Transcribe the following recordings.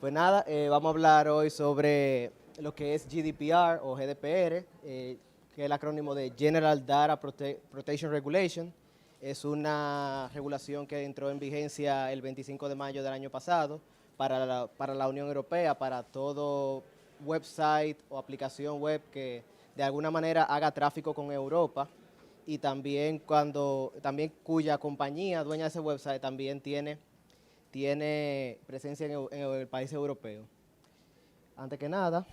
Pues nada, vamos a hablar hoy sobre lo que es GDPR o GDPR, que es el acrónimo de General Data Protection Regulation. Es una regulación que entró en vigencia el 25 de mayo del año pasado para la Unión Europea, para todo website o aplicación web que de alguna manera haga tráfico con Europa y también también cuya compañía dueña de ese website también tiene presencia en el país europeo. Antes que nada,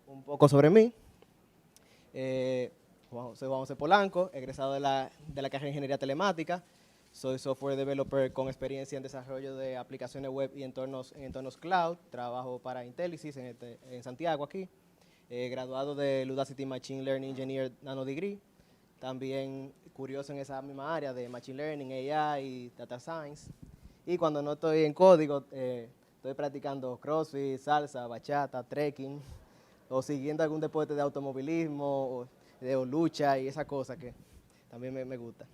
un poco sobre mí. Soy Juan José Polanco, egresado de la carrera de Ingeniería Telemática. Soy software developer con experiencia en desarrollo de aplicaciones web y en entornos cloud. Trabajo para Intelisys en Santiago, aquí. Graduado del Udacity Machine Learning Engineer Nano Degree. También curioso en esa misma área de Machine Learning, AI y Data Science. Y cuando no estoy en código, estoy practicando CrossFit, salsa, bachata, trekking, o siguiendo algún deporte de automovilismo, o lucha y esas cosas que también me gusta.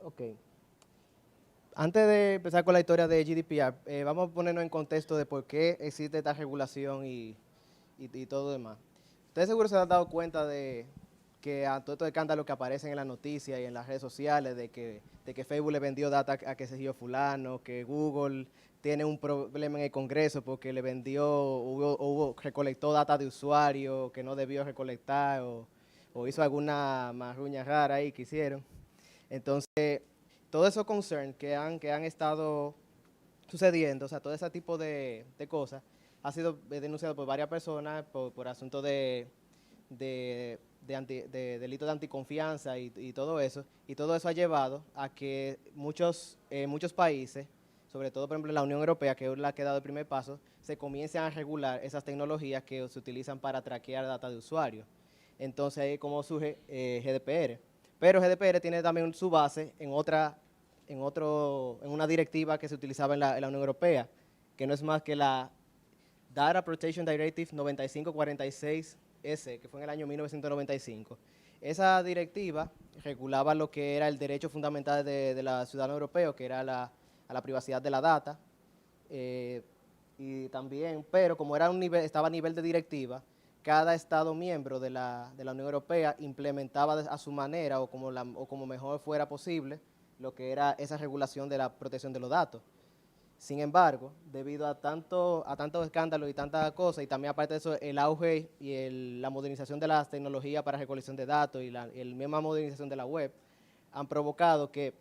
Ok. Antes de empezar con la historia de GDPR, vamos a ponernos en contexto de por qué existe esta regulación y todo lo demás. Ustedes seguro se han dado cuenta de que a todo estos escándalos que aparecen en las noticias y en las redes sociales, de que Facebook le vendió data a que se dio fulano, que Google tiene un problema en el Congreso porque le vendió, recolectó data de usuario que no debió recolectar o hizo alguna marruña rara ahí que hicieron. Entonces, todos esos concerns que han estado sucediendo, o sea, todo ese tipo de cosas, ha sido denunciado por varias personas por asuntos de delito de anticonfianza y todo eso. Y todo eso ha llevado a que muchos países, sobre todo, por ejemplo, la Unión Europea, que es la que ha dado el primer paso, se comiencen a regular esas tecnologías que se utilizan para traquear data de usuarios. Entonces, ahí es como surge GDPR. Pero GDPR tiene también su base en una directiva que se utilizaba en la Unión Europea, que no es más que la Data Protection Directive 9546S, que fue en el año 1995. Esa directiva regulaba lo que era el derecho fundamental de la ciudadana europea, que era a la privacidad de la data, y también, pero como estaba a nivel de directiva, cada Estado miembro de la Unión Europea implementaba a su manera o como mejor fuera posible lo que era esa regulación de la protección de los datos. Sin embargo, debido a tantos escándalos y tantas cosas, y también aparte de eso, el auge y la modernización de las tecnologías para recolección de datos y la misma modernización de la web, han provocado que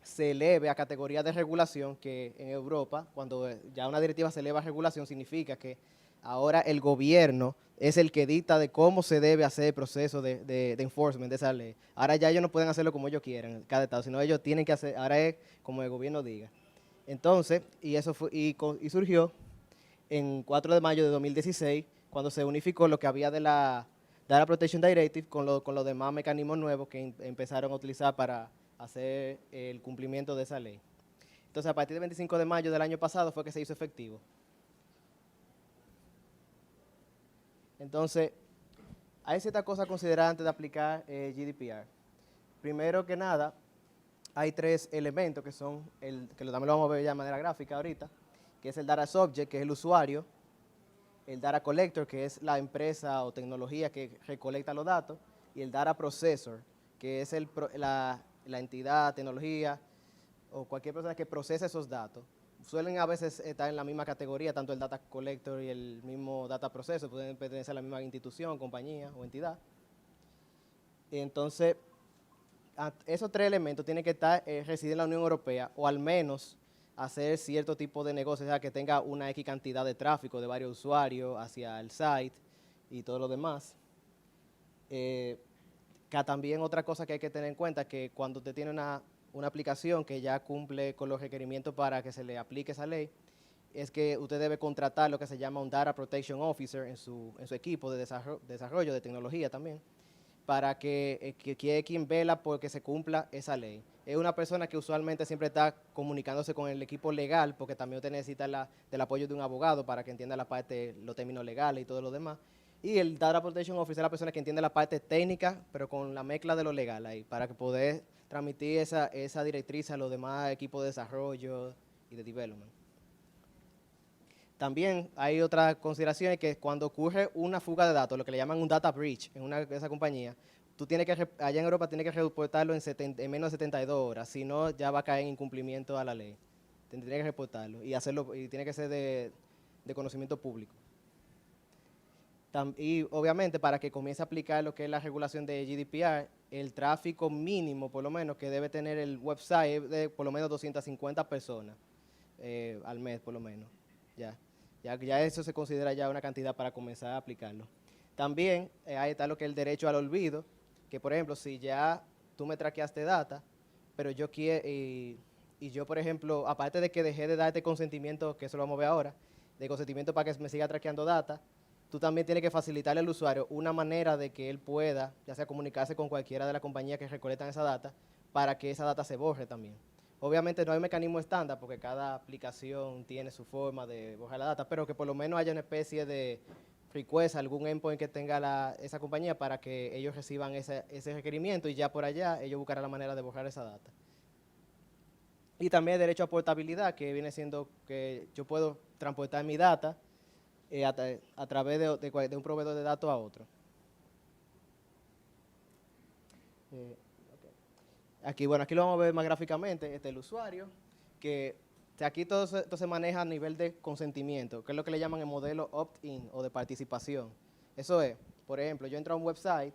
se eleve a categoría de regulación, que en Europa, cuando ya una directiva se eleva a regulación, significa que ahora el gobierno es el que dicta de cómo se debe hacer el proceso de enforcement de esa ley. Ahora ya ellos no pueden hacerlo como ellos quieran, cada estado, sino ellos tienen que hacer, ahora es como el gobierno diga. Entonces, y surgió en 4 de mayo de 2016, cuando se unificó lo que había de la Data Protection Directive con los demás mecanismos nuevos que empezaron a utilizar para hacer el cumplimiento de esa ley. Entonces, a partir del 25 de mayo del año pasado fue que se hizo efectivo. Entonces, hay ciertas cosas a considerar antes de aplicar GDPR. Primero que nada, hay tres elementos que son, que también lo vamos a ver ya de manera gráfica ahorita, que es el Data Subject, que es el usuario, el Data Collector, que es la empresa o tecnología que recolecta los datos, y el Data Processor, que es la entidad, tecnología o cualquier persona que procesa esos datos. Suelen a veces estar en la misma categoría, tanto el Data Collector y el mismo Data Processor, pueden pertenecer a la misma institución, compañía o entidad. Entonces, esos tres elementos tienen que residir en la Unión Europea o al menos hacer cierto tipo de negocio, o sea, que tenga una X cantidad de tráfico de varios usuarios hacia el site y todo lo demás. Que también otra cosa que hay que tener en cuenta es que cuando usted tiene una aplicación que ya cumple con los requerimientos para que se le aplique esa ley, es que usted debe contratar lo que se llama un Data Protection Officer en su equipo de desarrollo de tecnología también, para que quien vela porque se cumpla esa ley. Es una persona que usualmente siempre está comunicándose con el equipo legal, porque también usted necesita del apoyo de un abogado para que entienda la parte, los términos legales y todo lo demás. Y el Data Protection Officer es la persona que entiende la parte técnica, pero con la mezcla de lo legal ahí, para que poder transmitir esa directriz a los demás equipos de desarrollo y de development. También hay otra consideración que cuando ocurre una fuga de datos, lo que le llaman un data breach en una de esas compañías, tú tienes que, allá en Europa tienes que reportarlo en menos de 72 horas, si no ya va a caer en incumplimiento a la ley. Tendría que reportarlo y hacerlo, y tiene que ser de conocimiento público. Y obviamente para que comience a aplicar lo que es la regulación de GDPR, el tráfico mínimo por lo menos que debe tener el website es de por lo menos 250 personas al mes por lo menos. Ya eso se considera ya una cantidad para comenzar a aplicarlo. También ahí está lo que es el derecho al olvido, que por ejemplo si ya tú me traqueaste data, pero yo quiero, y yo por ejemplo, aparte de que dejé de darte consentimiento, que eso lo vamos a ver ahora, de consentimiento para que me siga traqueando data, tú también tienes que facilitarle al usuario una manera de que él pueda, ya sea comunicarse con cualquiera de las compañías que recolectan esa data, para que esa data se borre también. Obviamente no hay mecanismo estándar porque cada aplicación tiene su forma de borrar la data, pero que por lo menos haya una especie de request, algún endpoint que tenga esa compañía para que ellos reciban ese requerimiento y ya por allá ellos buscarán la manera de borrar esa data. Y también el derecho a portabilidad, que viene siendo que yo puedo transportar mi data a través de un proveedor de datos a otro. Aquí, bueno, aquí lo vamos a ver más gráficamente, el usuario, que aquí todo se maneja a nivel de consentimiento, que es lo que le llaman el modelo opt-in o de participación. Eso es, por ejemplo, yo entro a un website,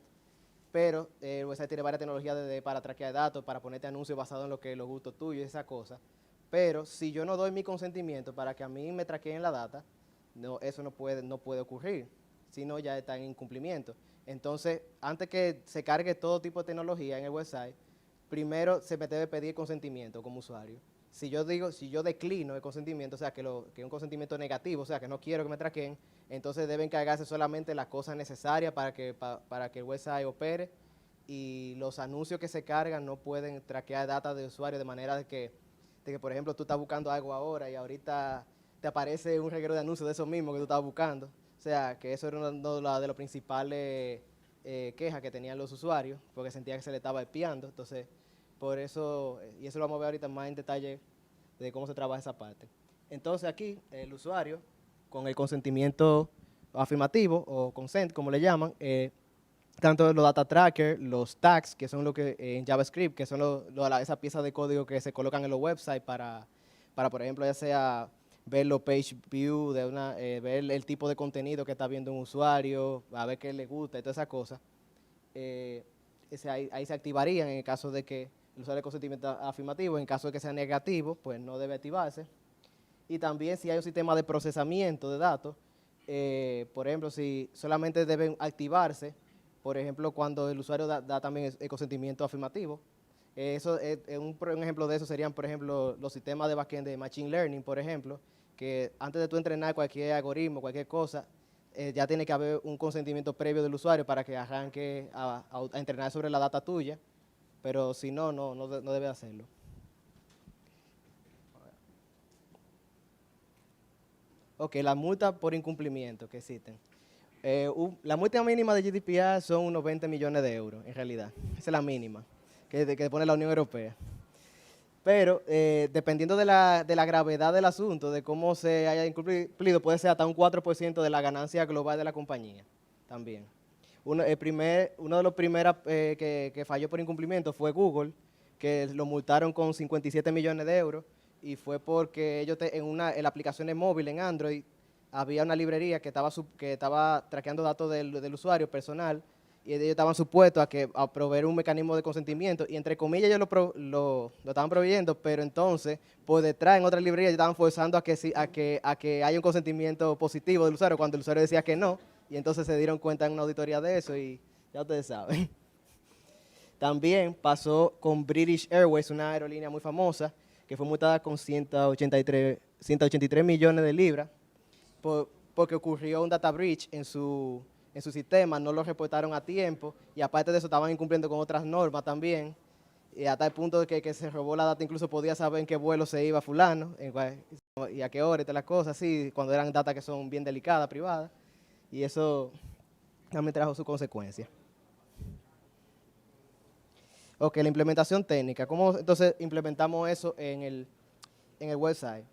pero el website tiene varias tecnologías para traquear datos, para ponerte anuncios basados en lo que los gustos tuyos y esas cosas. Pero si yo no doy mi consentimiento para que a mí me traqueen la data, no, eso no puede ocurrir, sino ya está en incumplimiento. Entonces, antes que se cargue todo tipo de tecnología en el website, primero se me debe pedir consentimiento como usuario. Si yo declino el consentimiento, o sea, que es un consentimiento negativo, o sea, que no quiero que me traqueen, entonces deben cargarse solamente las cosas necesarias para que el website opere, y los anuncios que se cargan no pueden traquear data de usuario de manera de que, por ejemplo, tú estás buscando algo ahora y ahorita te aparece un reguero de anuncios de eso mismo que tú estabas buscando. O sea, que eso era una de las principales quejas que tenían los usuarios, porque sentían que se le estaba espiando. Entonces, por eso, y eso lo vamos a ver ahorita más en detalle de cómo se trabaja esa parte. Entonces aquí, el usuario, con el consentimiento afirmativo, o consent, como le llaman, tanto los data trackers, los tags, que son lo que en JavaScript, que son esas piezas de código que se colocan en los websites para por ejemplo, ya sea ver los page view, ver el tipo de contenido que está viendo un usuario, a ver qué le gusta y todas esas cosas. Ahí se activarían en el caso de que el usuario de consentimiento afirmativo, en caso de que sea negativo, pues no debe activarse. Y también si hay un sistema de procesamiento de datos, por ejemplo, si solamente deben activarse, por ejemplo, cuando el usuario da también el consentimiento afirmativo. Un ejemplo de eso serían, por ejemplo, los sistemas de backend de Machine Learning, por ejemplo, que antes de tú entrenar cualquier algoritmo, cualquier cosa, ya tiene que haber un consentimiento previo del usuario para que arranque a entrenar sobre la data tuya, pero si no, no debe hacerlo. Ok, la multa por incumplimiento que existen. La multa mínima de GDPR son unos 20 millones de euros, en realidad. Esa es la mínima que pone la Unión Europea. Pero dependiendo de la gravedad del asunto, de cómo se haya incumplido, puede ser hasta un 4% de la ganancia global de la compañía también. Uno de los primeros que falló por incumplimiento fue Google, que lo multaron con 57 millones de euros, y fue porque ellos en la aplicación de móvil, en Android, había una librería que estaba traqueando datos del usuario personal, y ellos estaban supuestos a proveer un mecanismo de consentimiento, y entre comillas ellos lo estaban proveyendo, pero entonces por detrás en otra librería estaban forzando a que haya un consentimiento positivo del usuario cuando el usuario decía que no, y entonces se dieron cuenta en una auditoría de eso y ya ustedes saben. También pasó con British Airways, una aerolínea muy famosa, que fue multada con 183 millones de libras porque ocurrió un data breach en su sistema, no lo reportaron a tiempo, y aparte de eso estaban incumpliendo con otras normas también, y hasta el punto de que se robó la data, incluso podía saber en qué vuelo se iba fulano, y a qué hora y todas las cosas, así, cuando eran datas que son bien delicadas, privadas, y eso también trajo su consecuencia. Ok, la implementación técnica. ¿Cómo entonces implementamos eso en el website?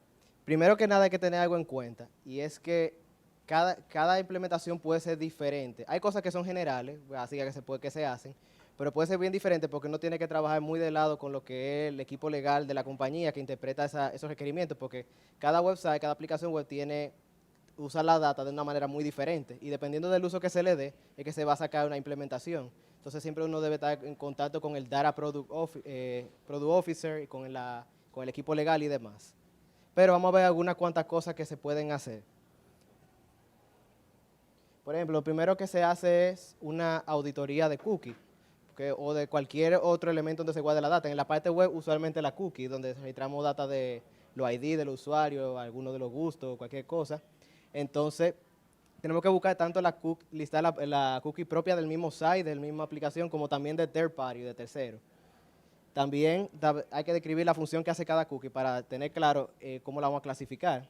Primero que nada hay que tener algo en cuenta y es que cada implementación puede ser diferente. Hay cosas que son generales, así que se hacen, pero puede ser bien diferente porque uno tiene que trabajar muy de lado con lo que es el equipo legal de la compañía que interpreta esos requerimientos, porque cada website, cada aplicación web usa la data de una manera muy diferente y dependiendo del uso que se le dé es que se va a sacar una implementación. Entonces siempre uno debe estar en contacto con el Data Product Officer y con el equipo legal y demás. Pero vamos a ver algunas cuantas cosas que se pueden hacer. Por ejemplo, lo primero que se hace es una auditoría de cookie o de cualquier otro elemento donde se guarde la data. En la parte web, usualmente la cookie, donde registramos data de los ID del usuario, algunos de los gustos, cualquier cosa. Entonces, tenemos que buscar tanto listar la cookie propia del mismo site, de la misma aplicación, como también de third party, de tercero. También hay que describir la función que hace cada cookie para tener claro cómo la vamos a clasificar.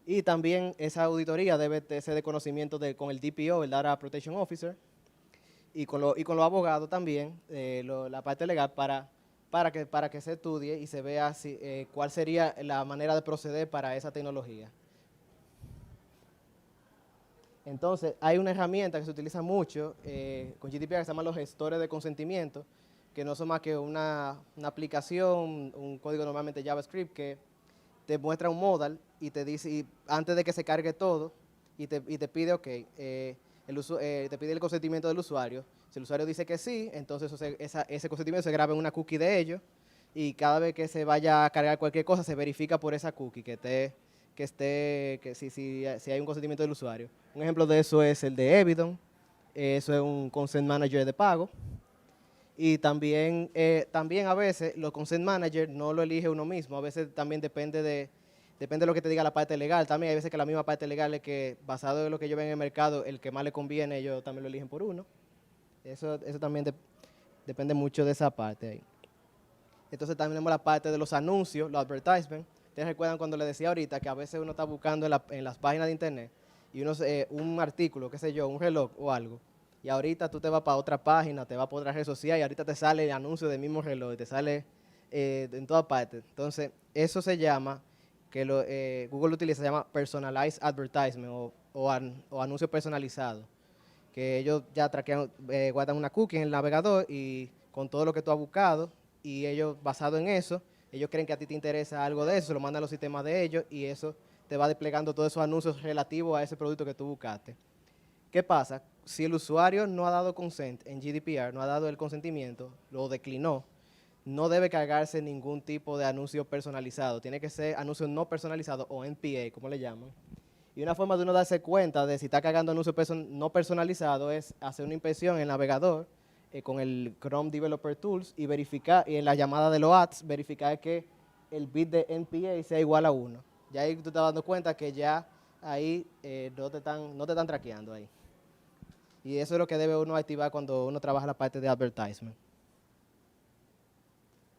Y también esa auditoría debe ser de conocimiento con el DPO, el Data Protection Officer, y con los abogados también, la parte legal, para que se estudie y se vea cuál sería la manera de proceder para esa tecnología. Entonces, hay una herramienta que se utiliza mucho con GDPR que se llama los gestores de consentimiento, que no son más que una aplicación, un código normalmente JavaScript que te muestra un modal y te dice, antes de que se cargue todo, y te pide, ok, te pide el consentimiento del usuario. Si el usuario dice que sí, entonces ese consentimiento se graba en una cookie de ellos y cada vez que se vaya a cargar cualquier cosa se verifica por esa cookie que si hay un consentimiento del usuario. Un ejemplo de eso es el de Evidon, eso es un consent manager de pago. Y también a veces los consent manager no lo elige uno mismo, a veces también depende de lo que te diga la parte legal. También hay veces que la misma parte legal es que, basado en lo que yo veo en el mercado, el que más le conviene, ellos también lo eligen por uno. Eso también depende mucho de esa parte ahí. Entonces también tenemos la parte de los anuncios, los advertisements. Ustedes recuerdan cuando les decía ahorita que a veces uno está buscando en las páginas de internet y un artículo, qué sé yo, un reloj o algo. Y ahorita tú te vas para otra página, te vas para otra red social y ahorita te sale el anuncio del mismo reloj y te sale en todas partes. Entonces, eso se llama, Google utiliza, se llama Personalized Advertisement o anuncio personalizado. Que ellos ya guardan una cookie en el navegador y con todo lo que tú has buscado y ellos, basado en eso, ellos creen que a ti te interesa algo de eso, lo mandan a los sistemas de ellos y eso te va desplegando todos esos anuncios relativos a ese producto que tú buscaste. ¿Qué pasa? Si el usuario no ha dado consent en GDPR, no ha dado el consentimiento, lo declinó, no debe cargarse ningún tipo de anuncio personalizado. Tiene que ser anuncio no personalizado o NPA, como le llaman. Y una forma de uno darse cuenta de si está cargando anuncio no personalizado es hacer una inspección en el navegador con el Chrome Developer Tools y verificar, y en la llamada de los ads, verificar que el bit de NPA sea igual a 1. Ya ahí tú te estás dando cuenta que ya ahí no te están traqueando ahí. Y eso es lo que debe uno activar cuando uno trabaja la parte de advertisement.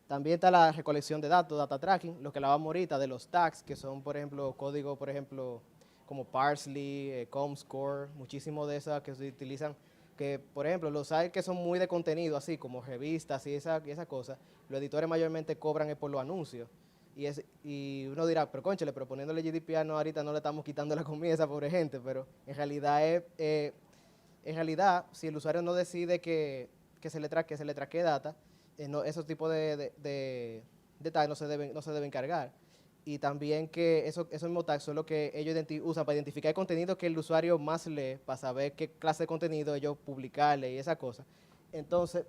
También está la recolección de datos, data tracking, lo que hablábamos ahorita de los tags, que son, por ejemplo, código, por ejemplo, como Parsley, Comscore, muchísimos de esas que se utilizan, que, por ejemplo, los sites que son muy de contenido, así como revistas y esa cosa, los editores mayormente cobran por los anuncios. Y uno dirá, pero cónchale, pero poniéndole GDPR ahorita no le estamos quitando la comida a esa pobre gente, pero en realidad, si el usuario no decide que se le traquee data, esos tipos de tags no se deben cargar. Y también que esos mismos tags son lo que ellos usan para identificar el contenido que el usuario más lee, para saber qué clase de contenido ellos publicarle y esa cosa. Entonces,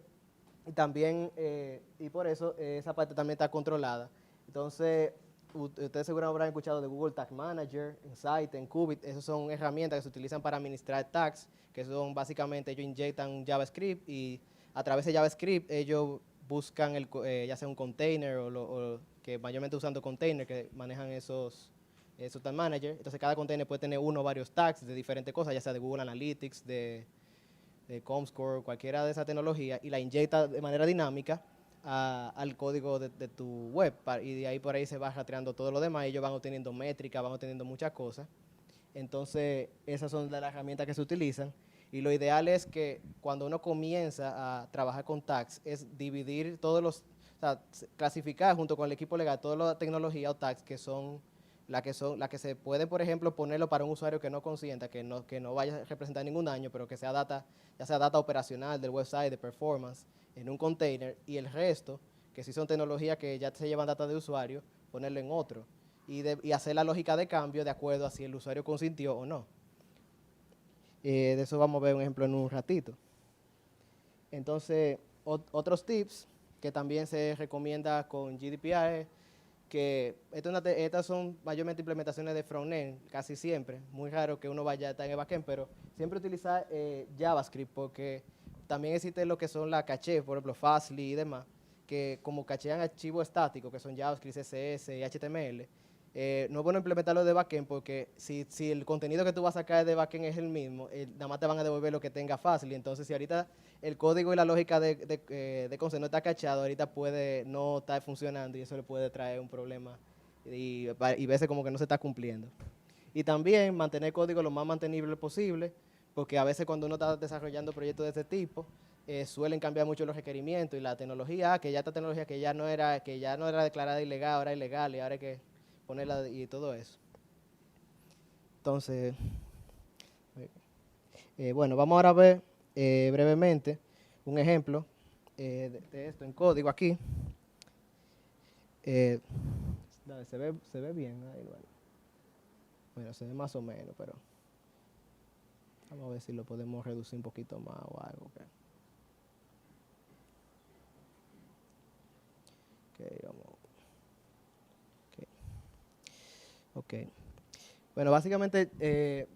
y por eso esa parte también está controlada. Entonces, ustedes seguro habrán escuchado de Google Tag Manager, Insight, Qubit. Esas son herramientas que se utilizan para administrar tags, que son básicamente ellos inyectan JavaScript y a través de JavaScript ellos buscan ya sea un container o que mayormente usando containers que manejan esos tag managers. Entonces cada container puede tener uno o varios tags de diferentes cosas, ya sea de Google Analytics, de Comscore, cualquiera de esas tecnologías, y la inyecta de manera dinámica al código de tu web. Y de ahí por ahí se va rastreando todo lo demás, y ellos van obteniendo métricas, van obteniendo muchas cosas. Entonces esas son las herramientas que se utilizan. Y lo ideal es que cuando uno comienza a trabajar con tags, es dividir todos los, o sea, clasificar junto con el equipo legal toda la tecnología o tags que son las que se pueden, por ejemplo, ponerlo para un usuario que no consienta, que no vaya a representar ningún daño, pero que sea data, ya sea data operacional del website, de performance, en un container, y el resto, que sí son tecnologías que ya se llevan data de usuario, ponerlo en otro, y hacer la lógica de cambio de acuerdo a si el usuario consintió o no. De eso vamos a ver un ejemplo en un ratito. Entonces, otros tips que también se recomienda con GDPR es que estas son mayormente implementaciones de frontend, casi siempre. Muy raro que uno vaya a estar en el backend, pero siempre utilizar JavaScript, porque también existe lo que son las caché, por ejemplo, Fastly y demás, que como cachean archivos estáticos, que son JavaScript, CSS y HTML, no es bueno implementarlo de backend porque si el contenido que tú vas a sacar de backend es el mismo, nada más te van a devolver lo que tenga fácil. Entonces, si ahorita el código y la lógica de concepto no está cachado, ahorita puede no estar funcionando y eso le puede traer un problema y veces como que no se está cumpliendo. Y también mantener código lo más mantenible posible, porque a veces cuando uno está desarrollando proyectos de este tipo, suelen cambiar mucho los requerimientos y la tecnología, que ya esta tecnología que ya no era declarada ilegal, ahora es ilegal y ahora hay que ponerla y todo eso. Entonces, bueno, vamos ahora a ver brevemente un ejemplo de esto en código aquí. Se ve bien ahí, bueno, se ve más o menos, pero vamos a ver si lo podemos reducir un poquito más o algo. Okay, vamos. Ok. Bueno, básicamente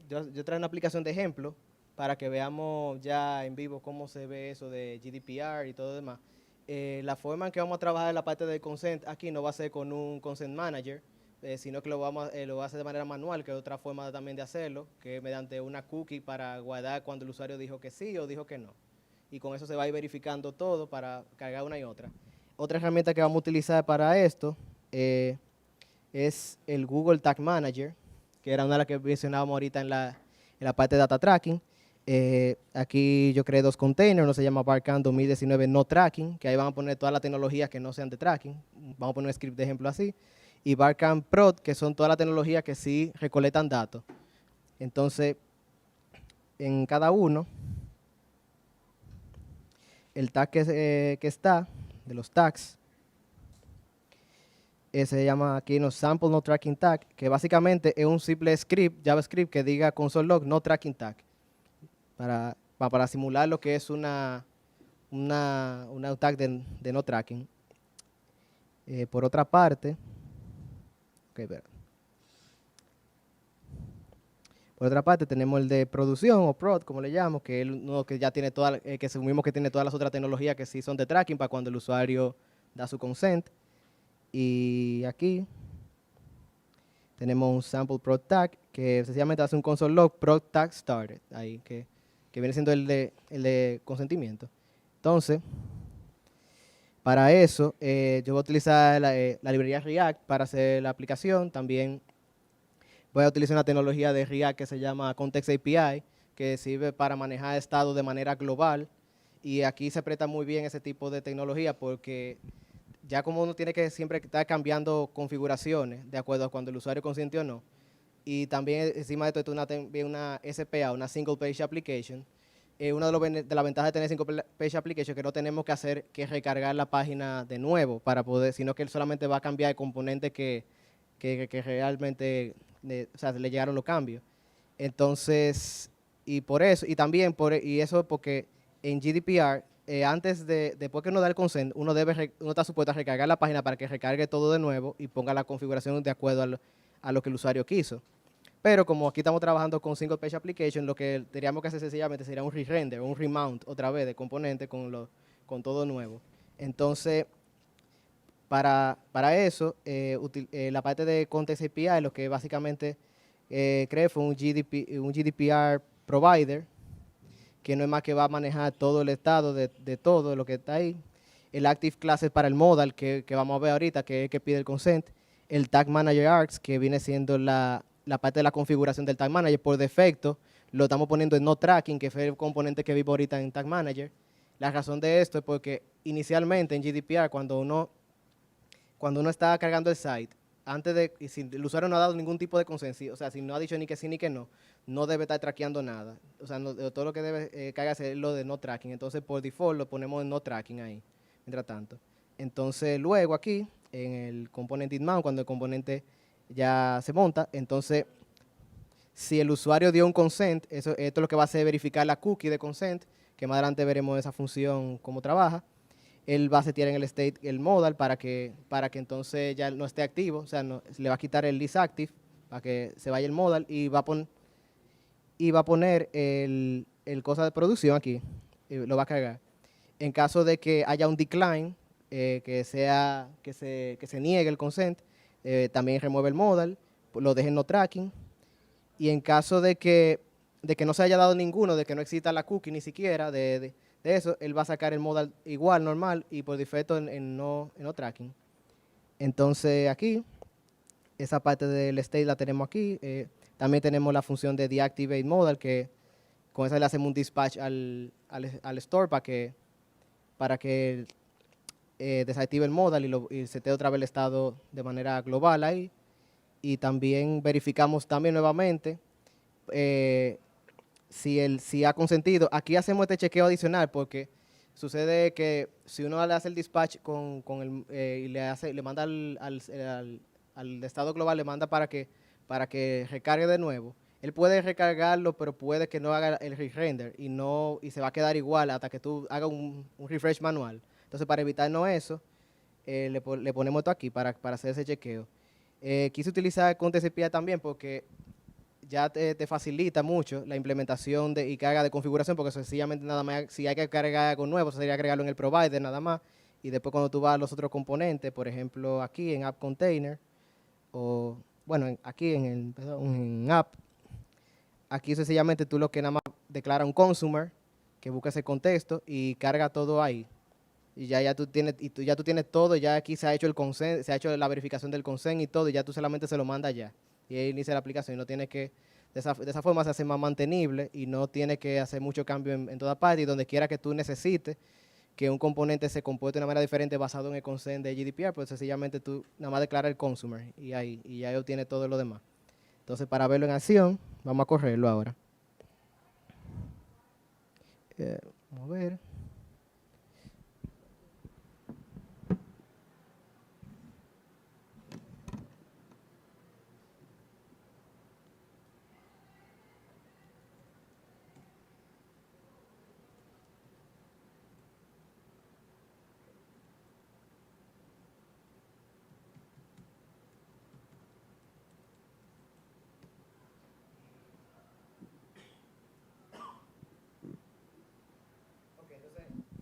yo traigo una aplicación de ejemplo para que veamos ya en vivo cómo se ve eso de GDPR y todo lo demás. La forma en que vamos a trabajar en la parte del consent aquí no va a ser con un consent manager, sino que lo va a hacer de manera manual, que es otra forma también de hacerlo, que es mediante una cookie para guardar cuando el usuario dijo que sí o dijo que no. Y con eso se va a ir verificando todo para cargar una y otra. Otra herramienta que vamos a utilizar para esto es el Google Tag Manager, que era una de las que mencionábamos ahorita en la parte de data tracking. Aquí yo creé dos containers, uno se llama Barcam 2019 No Tracking, que ahí van a poner todas las tecnologías que no sean de tracking. Vamos a poner un script de ejemplo así. Y Barcam Prod, que son todas las tecnologías que sí recolectan datos. Entonces, en cada uno, el tag que está, de los tags, se llama aquí sample no tracking tag, que básicamente es un simple script, JavaScript, que diga console log no tracking tag, para simular lo que es un tag de no tracking. Por otra parte, tenemos el de producción o prod, como le llamo, que es uno que ya tiene que asumimos que tiene todas las otras tecnologías que sí son de tracking para cuando el usuario da su consent. Y aquí tenemos un sample prod tag que sencillamente hace un console log prod tag started, ahí que viene siendo el de consentimiento. Entonces, para eso, yo voy a utilizar la librería React para hacer la aplicación. También voy a utilizar una tecnología de React que se llama Context API, que sirve para manejar estados de manera global. Y aquí se presta muy bien ese tipo de tecnología porque ya como uno tiene que siempre estar cambiando configuraciones de acuerdo a cuando el usuario consiente o no. Y también encima de esto una SPA, una Single Page Application. Una de las ventajas de tener Single Page Application es que no tenemos que hacer que recargar la página de nuevo para poder, sino que él solamente va a cambiar el componente que realmente le llegaron los cambios. Entonces, y por eso, y también y eso porque en GDPR, después que uno da el consent, uno está supuesto a recargar la página para que recargue todo de nuevo y ponga la configuración de acuerdo a lo que el usuario quiso. Pero como aquí estamos trabajando con Single Page Application, lo que tendríamos que hacer sencillamente sería un re-render o un remount otra vez de componentes con todo nuevo. Entonces, para eso, la parte de Context API, lo que básicamente creé fue un GDPR provider, que no es más que va a manejar todo el estado de todo lo que está ahí. El Active Classes para el modal, que vamos a ver ahorita, que es el que pide el consent. El Tag Manager Arcs, que viene siendo la parte de la configuración del Tag Manager. Por defecto, lo estamos poniendo en no tracking, que fue el componente que vimos ahorita en Tag Manager. La razón de esto es porque inicialmente en GDPR, cuando uno está cargando el site, antes de, y si el usuario no ha dado ningún tipo de consenso, o sea, si no ha dicho ni que sí ni que no, no debe estar traqueando nada. O sea, todo lo que debe cargarse es lo de no tracking. Entonces, por default, lo ponemos en no tracking ahí, mientras tanto. Entonces, luego aquí, en el componente mount, cuando el componente ya se monta, entonces, si el usuario dio un consent, esto es lo que va a hacer es verificar la cookie de consent, que más adelante veremos esa función cómo trabaja. Él va a setear en el state el modal para que entonces ya no esté activo, o sea, le va a quitar el list active para que se vaya el modal y va a poner el cosa de producción aquí, lo va a cargar. En caso de que haya un decline, que se niegue el consent, también remueve el modal, lo deje en no tracking. Y en caso de que no se haya dado ninguno, de que no exista la cookie ni siquiera de eso, él va a sacar el modal igual, normal, y por defecto en no tracking. Entonces aquí, esa parte del state la tenemos aquí. También tenemos la función de deactivate modal, que con esa le hacemos un dispatch al store para que desactive el modal y setee otra vez el estado de manera global ahí. Y también verificamos también nuevamente si ha consentido. Aquí hacemos este chequeo adicional porque sucede que si uno le hace el dispatch y le manda al estado global, le manda para que recargue de nuevo. Él puede recargarlo, pero puede que no haga el re-render y se va a quedar igual hasta que tú hagas un refresh manual. Entonces, para evitarnos eso, le ponemos esto aquí para hacer ese chequeo. Quise utilizar con TCP también porque ya te facilita mucho la implementación y carga de configuración, porque sencillamente nada más, si hay que cargar algo nuevo, sería agregarlo en el provider nada más, y después cuando tú vas a los otros componentes, por ejemplo aquí en App Container, o bueno, aquí en App, aquí sencillamente tú lo que nada más declara un consumer, que busca ese contexto y carga todo ahí. Y ya tú tienes todo, ya aquí se ha hecho el consent, se ha hecho la verificación del consent y todo, y ya tú solamente se lo mandas ya. Y ahí inicia la aplicación y no tiene que, de esa forma se hace más mantenible y no tiene que hacer mucho cambio en toda parte y donde quiera que tú necesites que un componente se comporte de una manera diferente basado en el consent de GDPR, pues sencillamente tú nada más declaras el consumer y ya obtiene todo lo demás. Entonces, para verlo en acción, vamos a correrlo ahora. Vamos a ver.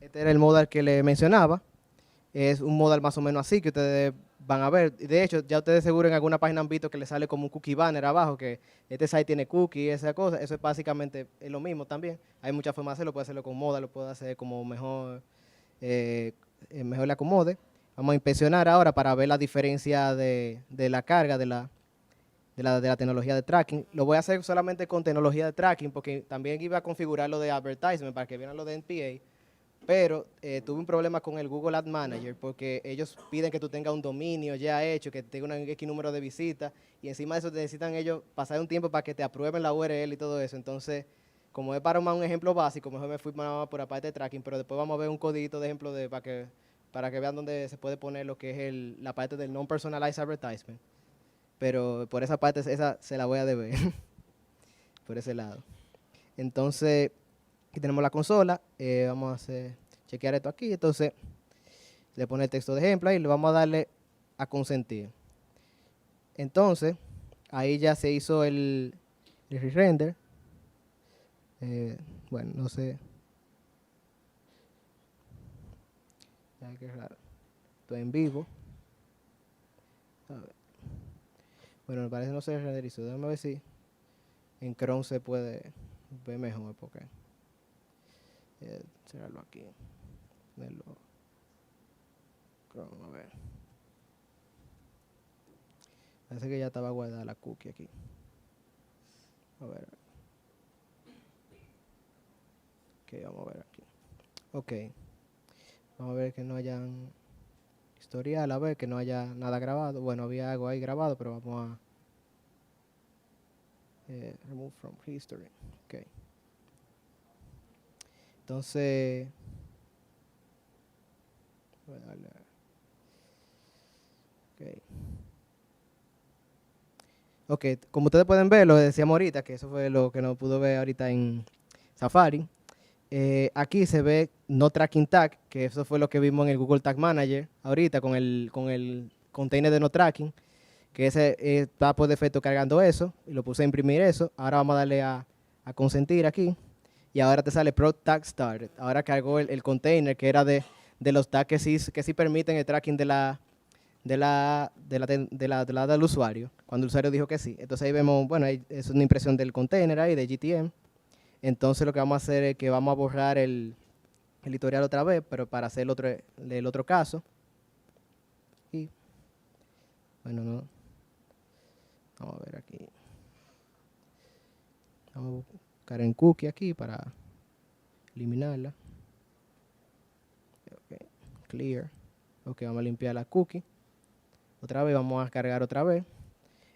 Este era el modal que le mencionaba. Es un modal más o menos así que ustedes van a ver. De hecho, ya ustedes seguro en alguna página han visto que le sale como un cookie banner abajo, que este site tiene cookie y esa cosa. Eso es básicamente lo mismo también. Hay muchas formas de hacerlo. Puede hacerlo con modal, lo puede hacer como mejor le acomode. Vamos a inspeccionar ahora para ver la diferencia de la carga de la tecnología de tracking. Lo voy a hacer solamente con tecnología de tracking porque también iba a configurar lo de advertisement para que vieran lo de NPA. Pero tuve un problema con el Google Ad Manager porque ellos piden que tú tengas un dominio ya hecho, que tenga un X número de visitas y encima de eso necesitan ellos pasar un tiempo para que te aprueben la URL y todo eso. Entonces, como es para un ejemplo básico, mejor me fui más por la parte de tracking, pero después vamos a ver un codito de ejemplo para que vean dónde se puede poner lo que es la parte del non-personalized advertisement. Pero por esa parte, esa se la voy a deber, por ese lado. Entonces, aquí tenemos la consola, vamos a chequear esto aquí, entonces le pone el texto de ejemplo y le vamos a darle a consentir. Entonces, ahí ya se hizo el re-render. Bueno, no sé. Ay, qué raro. Estoy en vivo. A ver. Bueno, me parece que no se renderizó. Déjame ver si en Chrome se puede ver mejor porque cerrarlo aquí. Ponerlo Chrome, a ver. Parece que ya estaba guardada la cookie aquí. A ver. Ok, vamos a ver aquí. Ok, vamos a ver que no hayan historial, a ver que no haya nada grabado. Bueno, había algo ahí grabado, pero vamos a remove from history. Ok. Entonces, voy a darle ok. Ok, como ustedes pueden ver, lo decíamos ahorita, que eso fue lo que no pudo ver ahorita en Safari. Aquí se ve no tracking tag, que eso fue lo que vimos en el Google Tag Manager ahorita con el container de no tracking, que ese está por defecto cargando eso, y lo puse a imprimir eso. Ahora vamos a darle a consentir aquí, y ahora te sale Pro Tag Started. Ahora cargó el container que era de los tags que sí permiten el tracking del usuario, cuando el usuario dijo que sí. Entonces ahí vemos, bueno, ahí es una impresión del container ahí, de GTM. Entonces lo que vamos a hacer es que vamos a borrar el editorial otra vez, pero para hacer el otro caso. Y, bueno, no. Vamos a ver aquí. Vamos a buscar en cookie aquí para eliminarla. Okay. Clear. Ok, vamos a limpiar la cookie. Otra vez vamos a cargar otra vez.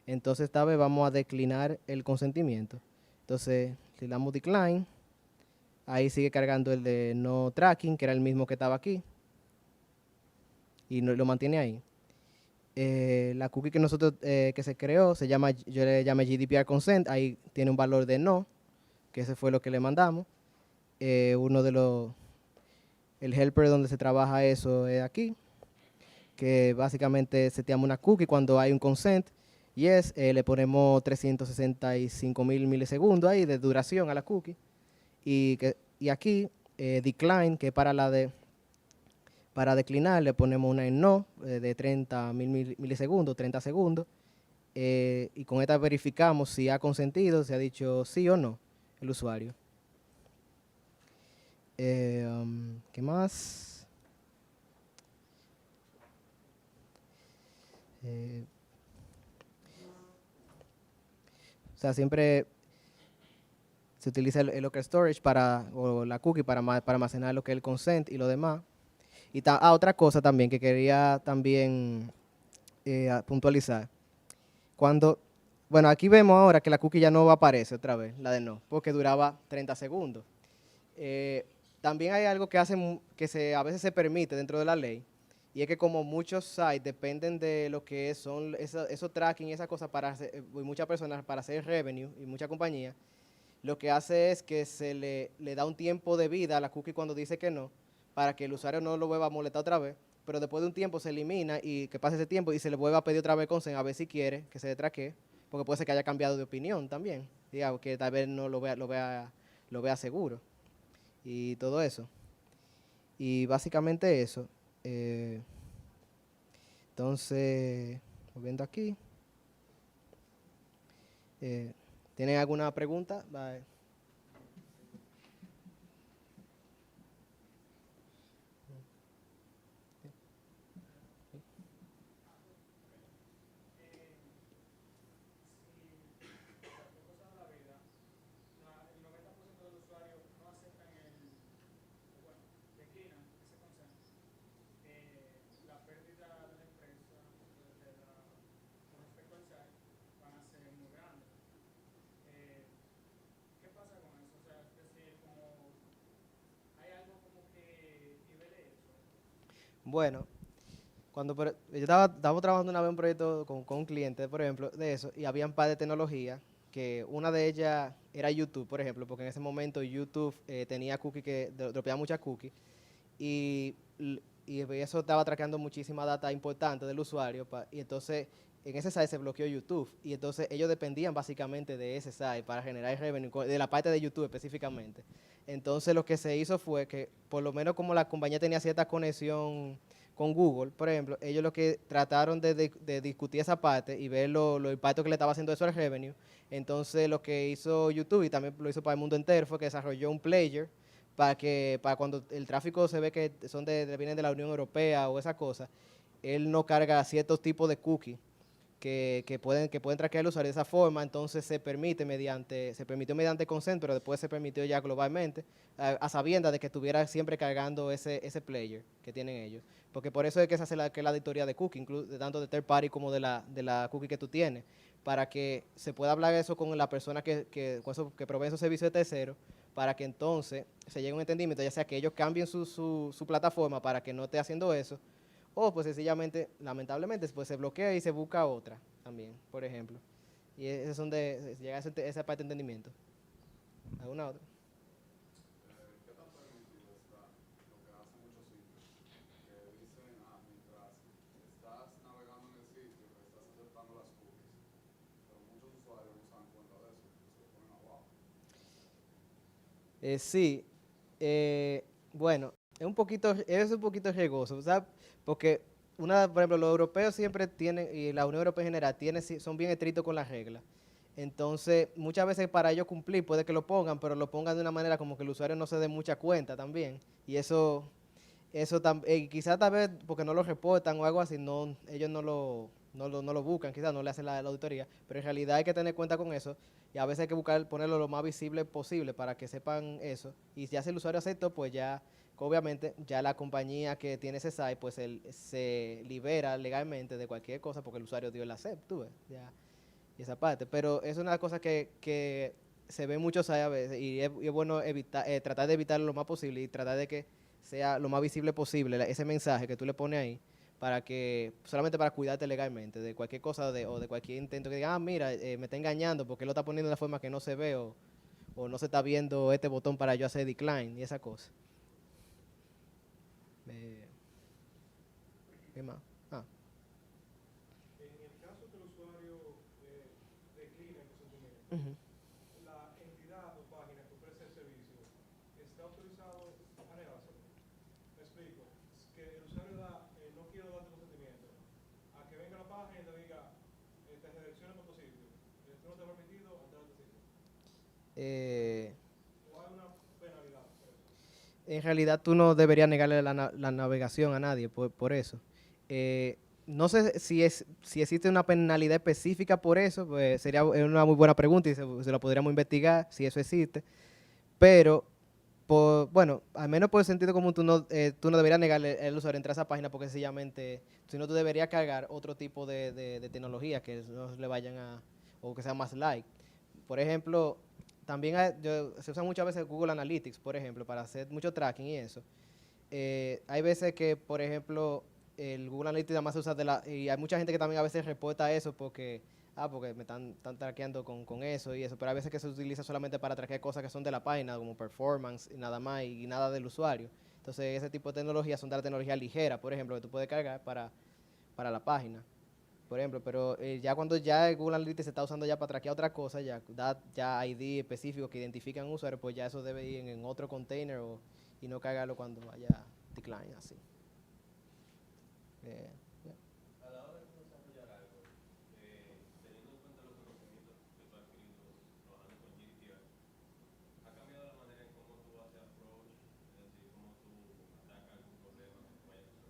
Entonces esta vez vamos a declinar el consentimiento. Entonces, si le damos decline, ahí sigue cargando el de no tracking, que era el mismo que estaba aquí. Y lo mantiene ahí. La cookie que nosotros que se creó se llama, yo le llamé GDPR consent, ahí tiene un valor de no, que ese fue lo que le mandamos. El helper donde se trabaja eso es aquí, que básicamente seteamos una cookie cuando hay un consent, y le ponemos 365,000 milisegundos ahí de duración a la cookie, y aquí decline, que para declinar le ponemos una en no de 30,000 milisegundos, 30 segundos, y con esta verificamos si ha consentido, si ha dicho sí o no el usuario. ¿Qué más? O sea, siempre se utiliza el local storage o la cookie para almacenar lo que es el consent y lo demás. Y otra cosa también que quería también puntualizar. Bueno, aquí vemos ahora que la cookie ya no aparece otra vez, la de no, porque duraba 30 segundos. También hay algo que a veces se permite dentro de la ley, y es que como muchos sites dependen de lo que son esos tracking y esas cosas y muchas personas para hacer revenue y muchas compañías, lo que hace es que se le da un tiempo de vida a la cookie cuando dice que no, para que el usuario no lo vuelva a molestar otra vez, pero después de un tiempo se elimina y que pase ese tiempo y se le vuelva a pedir otra vez consent a ver si quiere que se detraque, porque puede ser que haya cambiado de opinión también, digamos, que tal vez no lo vea seguro y todo eso. Y básicamente eso. Entonces, volviendo aquí. ¿Tienen alguna pregunta? Bye. Bueno, yo estaba trabajando una vez en un proyecto con un cliente, por ejemplo, de eso, y había un par de tecnologías, que una de ellas era YouTube, por ejemplo, porque en ese momento YouTube tenía cookies que dropeaba muchas cookies, y, y eso estaba traqueando muchísima data importante del usuario, y entonces en ese site se bloqueó YouTube, y entonces ellos dependían básicamente de ese site para generar revenue, de la parte de YouTube específicamente. Entonces lo que se hizo fue que, por lo menos como la compañía tenía cierta conexión con Google, por ejemplo, ellos lo que trataron de discutir esa parte y ver los impactos que le estaba haciendo eso al revenue. Entonces lo que hizo YouTube, y también lo hizo para el mundo entero, fue que desarrolló un player para cuando el tráfico se ve que vienen de la Unión Europea o esa cosa, él no carga ciertos tipos de cookies que pueden traquear al usuario de esa forma. Entonces se permitió mediante consent, pero después se permitió ya globalmente, a sabiendas de que estuviera siempre cargando ese player que tienen ellos. Porque por eso es que se hace la auditoría de cookie, tanto de third party como de la cookie que tú tienes, para que se pueda hablar eso con la persona que provee esos servicios de terceros, para que entonces se llegue a un entendimiento, ya sea que ellos cambien su plataforma para que no esté haciendo eso, o pues sencillamente, lamentablemente, pues se bloquea y se busca otra también, por ejemplo. Y es donde llega esa parte de entendimiento. ¿Alguna otra? ¿Qué tan permitido está lo que hacen muchos sitios? Que dicen, mientras estás navegando en el sitio, estás aceptando las cookies, pero muchos usuarios no se dan cuenta de eso, se lo ponen abajo. Sí, bueno, es un poquito riesgoso, ¿sabes? Porque, por ejemplo, los europeos siempre tienen, y la Unión Europea en general, son bien estrictos con las reglas. Entonces, muchas veces para ellos cumplir, puede que lo pongan, pero lo pongan de una manera como que el usuario no se dé mucha cuenta también. Y quizás tal vez porque no lo reportan o algo así, ellos no lo buscan, quizás no le hacen la auditoría, pero en realidad hay que tener cuenta con eso y a veces hay que buscar ponerlo lo más visible posible para que sepan eso. Y si hace el usuario acepto, pues ya, obviamente, ya la compañía que tiene ese site, pues se libera legalmente de cualquier cosa porque el usuario dio el accept, tú ves, ya, y esa parte. Pero es una cosa que se ve muchos sites a veces y es bueno tratar de evitarlo lo más posible y tratar de que sea lo más visible posible ese mensaje que tú le pones ahí solamente para cuidarte legalmente de cualquier cosa o de cualquier intento que diga, mira, me está engañando porque él lo está poniendo de una forma que no se ve o no se está viendo este botón para yo hacer decline y esa cosa. Eh, ¿Qué más? Ah. En el caso que el usuario decline el consentimiento, Ujú. la entidad o página que ofrece el servicio está autorizado a negárselo. Me explico. Es que el usuario no quiero darte consentimiento. A que venga la página y te diga, te redirecciona por tu sitio. Esto no te ha permitido entrar a tu sitio. Eh, O hay una penalidad por eso. en realidad tú no deberías negarle la navegación a nadie por eso. No sé si existe una penalidad específica por eso, pues sería una muy buena pregunta y se la podríamos investigar si eso existe. Pero, bueno, al menos por el sentido común, tú no deberías negarle el usuario entrar a esa página porque sencillamente, si no, tú deberías cargar otro tipo de tecnología que no le vayan o que sea más light. Por ejemplo, también se usa muchas veces Google Analytics, por ejemplo, para hacer mucho tracking y eso. Hay veces que, por ejemplo, el Google Analytics nada más se usa y hay mucha gente que también a veces reporta eso porque me están traqueando con eso y eso, pero hay veces que se utiliza solamente para traquear cosas que son de la página, como performance y nada más, y nada del usuario. Entonces, ese tipo de tecnologías son de la tecnología ligera, por ejemplo, que tú puedes cargar para la página, por ejemplo, pero ya cuando ya el Google Analytics se está usando ya para traquear otra cosa, ya da ya ID específicos que identifican un usuario, pues ya eso debe ir en otro container y no cargarlo cuando vaya decline, así. Eh, ya. A la hora de tú desarrollar algo, teniendo en cuenta los conocimientos que tú has adquirido trabajando con GDPR, ¿ha cambiado la manera en cómo tú haces approach? Es decir, cómo tú atacas algún problema que tú vayas a resolver,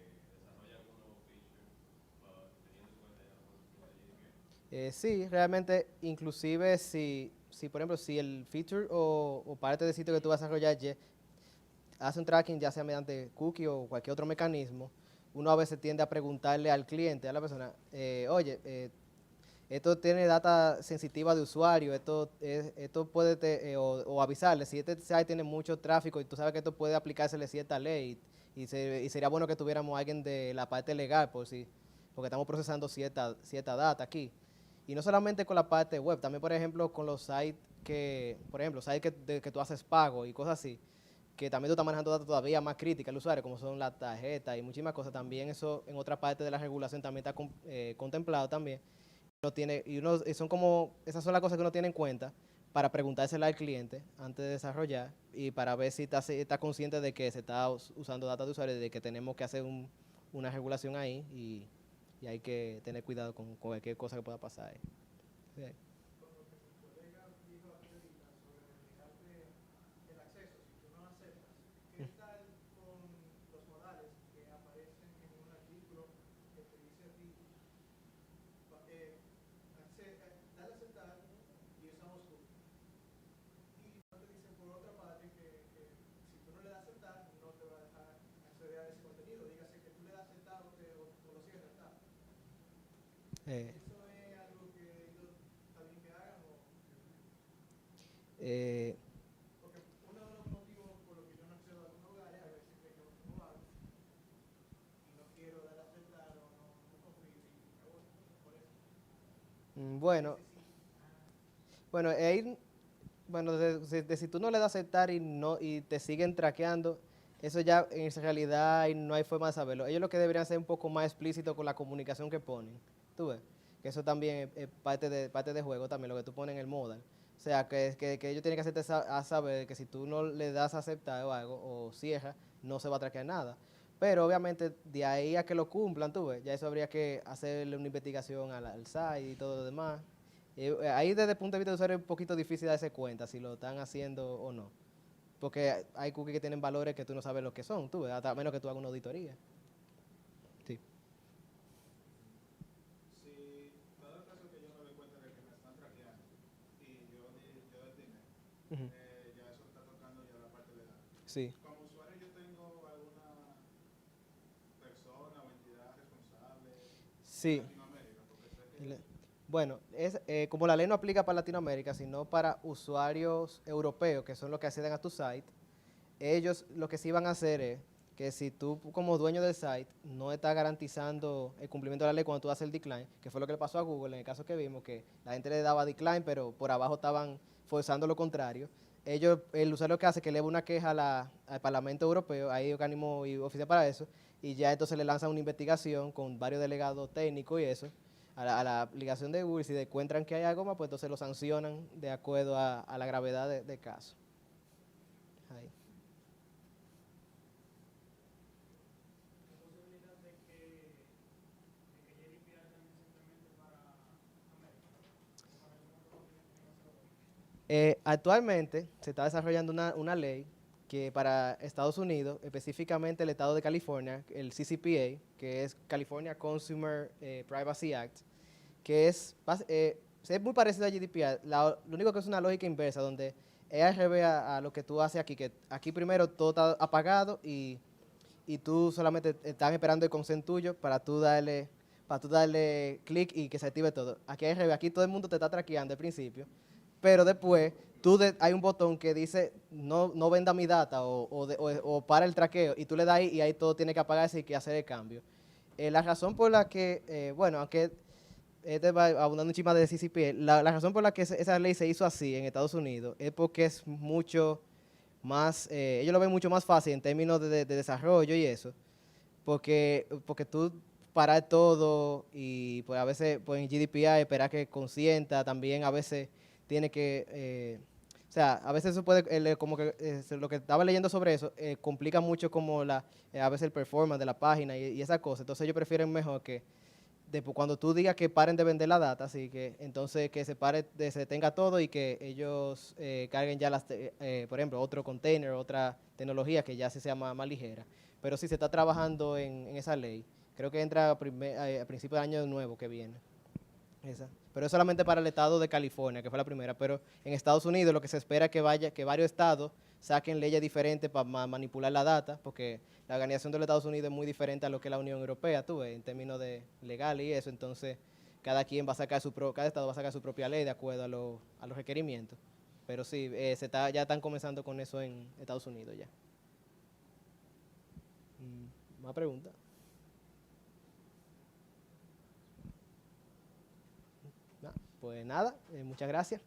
cómo desarrollas algún nuevo feature teniendo en cuenta ya los conocimientos de GDPR? Sí, realmente, inclusive si, por ejemplo, si el feature o parte del sitio que tú vas a desarrollar hace un tracking, ya sea mediante cookie o cualquier otro mecanismo, uno a veces tiende a preguntarle al cliente, a la persona, oye, esto tiene data sensitiva de usuario, esto puede, o avisarle, si este site tiene mucho tráfico y tú sabes que esto puede aplicársele cierta ley, y sería bueno que tuviéramos a alguien de la parte legal, porque estamos procesando cierta data aquí. Y no solamente con la parte web, también, por ejemplo, con los sites por ejemplo, sites que tú haces pago y cosas así, que también tú estás manejando datos todavía más críticas al usuario, como son las tarjetas y muchísimas cosas. También eso en otra parte de la regulación también está contemplado también. Esas son las cosas que uno tiene en cuenta para preguntársela al cliente antes de desarrollar y para ver si está consciente de que se está usando datos de usuario y de que tenemos que hacer una regulación ahí y hay que tener cuidado con cualquier cosa que pueda pasar ahí. Sí. Con lo que mi colega dijo ahorita sobre negarte el acceso, si tú no aceptas, ¿qué tal con los modales que aparecen en un artículo que te Eh, ¿Eso es algo que ellos está bien que hagan o...? eh, Porque uno de los motivos por los que yo no accedo a algunos lugares a veces que yo no hago y no quiero dar a aceptar o no confío y me voy. Por eso. bueno, Ese sí. bueno, bueno, si tú no le das a aceptar y te siguen traqueando, eso ya en realidad no hay forma de saberlo. Ellos lo que deberían ser un poco más explícitos con la comunicación que ponen. ¿Tú ves? Que eso también es parte de juego también, lo que tú pones en el modal. O sea, que ellos tienen que hacerte a saber que si tú no le das a aceptar o algo, o cierras, no se va a traquear nada. Pero obviamente de ahí a que lo cumplan, tú ves, ya eso habría que hacerle una investigación al site y todo lo demás. Ahí desde el punto de vista de usuario es un poquito difícil darse cuenta si lo están haciendo o no. Porque hay cookies que tienen valores que tú no sabes lo que son, tú ves, hasta menos que tú hagas una auditoría. Sí. Si dado el caso que yo me doy cuenta de que me están traqueando y yo del dinero, Ujú. ya eso está tocando ya la parte legal. Sí. Como usuario yo tengo alguna persona o entidad responsable en Sí. Latinoamérica, porque sé que Bueno, como la ley no aplica para Latinoamérica, sino para usuarios europeos, que son los que acceden a tu site, ellos lo que sí van a hacer es que si tú como dueño del site no estás garantizando el cumplimiento de la ley cuando tú haces el decline, que fue lo que le pasó a Google en el caso que vimos, que la gente le daba decline, pero por abajo estaban forzando lo contrario, el usuario que hace es que eleva una queja al Parlamento Europeo, hay organismo y oficina para eso, y ya entonces le lanzan una investigación con varios delegados técnicos y eso, a la aplicación de Google, y si encuentran que hay algo más, pues entonces lo sancionan de acuerdo a la gravedad del caso. Ahí. La posibilidad de que GDPR también se implemente para América o para algún otro continente que no sea Europa. Actualmente se está desarrollando una ley que para Estados Unidos, específicamente el estado de California, el CCPA, que es California Consumer Privacy Act, que es muy parecido a GDPR, lo único que es una lógica inversa, donde es al revés a lo que tú haces aquí, que aquí primero todo está apagado y tú solamente estás esperando el consent tuyo para tú darle clic y que se active todo. Aquí hay revés, aquí todo el mundo te está traqueando al principio, pero después hay un botón que dice no venda mi data o para el traqueo y tú le das ahí y ahí todo tiene que apagarse y que hacer el cambio. La razón por la que, bueno, aunque este va abundando un chisme de CCP, la razón por la que esa ley se hizo así en Estados Unidos es porque es mucho más, ellos lo ven mucho más fácil en términos de desarrollo y eso, porque tú parar todo y pues a veces pues en GDPR esperar que consienta, también a veces tiene que, o sea, a veces eso puede, como que lo que estaba leyendo sobre eso, complica mucho como a veces el performance de la página y esas cosas, entonces ellos prefieren mejor que después cuando tú digas que paren de vender la data, así que entonces que se detenga todo y que ellos carguen ya por ejemplo, otro container, otra tecnología que ya sea más ligera. Pero sí se está trabajando en esa ley. Creo que entra a principio de año nuevo que viene. Esa. Pero es solamente para el estado de California, que fue la primera. Pero en Estados Unidos lo que se espera es que varios estados saquen leyes diferentes para manipular la data, porque la organización de los Estados Unidos es muy diferente a lo que es la Unión Europea, tú ves, en términos de legal y eso. Entonces, cada estado va a sacar su propia ley de acuerdo a los requerimientos. Pero sí, ya están comenzando con eso en Estados Unidos ya. ¿Más preguntas? Pues nada, muchas gracias.